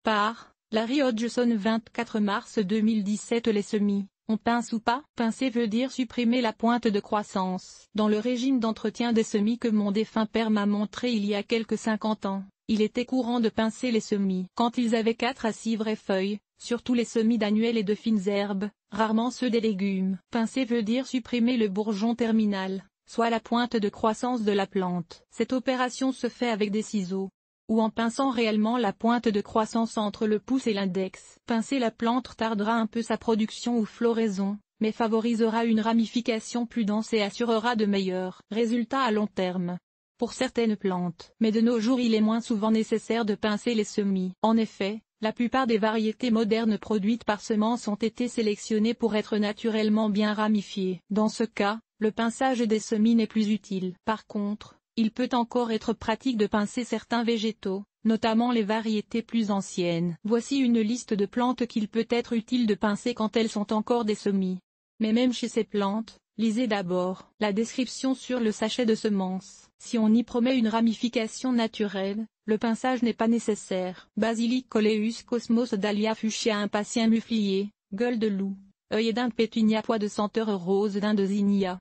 Par Larry Hodgson 24 mars 2017. Les semis, on pince ou pas? Pincer veut dire supprimer la pointe de croissance. Dans le régime d'entretien des semis que mon défunt père m'a montré il y a quelques 50 ans, il était courant de pincer les semis quand ils avaient 4 à 6 vraies feuilles, surtout les semis d'annuels et de fines herbes, rarement ceux des légumes. Pincer veut dire supprimer le bourgeon terminal, soit la pointe de croissance de la plante. Cette opération se fait avec des ciseaux, ou en pinçant réellement la pointe de croissance entre le pouce et l'index. Pincer la plante retardera un peu sa production ou floraison, mais favorisera une ramification plus dense et assurera de meilleurs résultats à long terme pour certaines plantes. Mais de nos jours il est moins souvent nécessaire de pincer les semis. En effet, la plupart des variétés modernes produites par semences ont été sélectionnées pour être naturellement bien ramifiées. Dans ce cas, le pinçage des semis n'est plus utile. Par contre, il peut encore être pratique de pincer certains végétaux, notamment les variétés plus anciennes. Voici une liste de plantes qu'il peut être utile de pincer quand elles sont encore des semis. Mais même chez ces plantes, lisez d'abord la description sur le sachet de semences. Si on y promet une ramification naturelle, le pinçage n'est pas nécessaire. Basilic coleus cosmos, dahlia fuchsia, impatient muflier, gueule de loup, œillet d'Inde, pétunia, pois de senteur rose d'Inde, zinnia.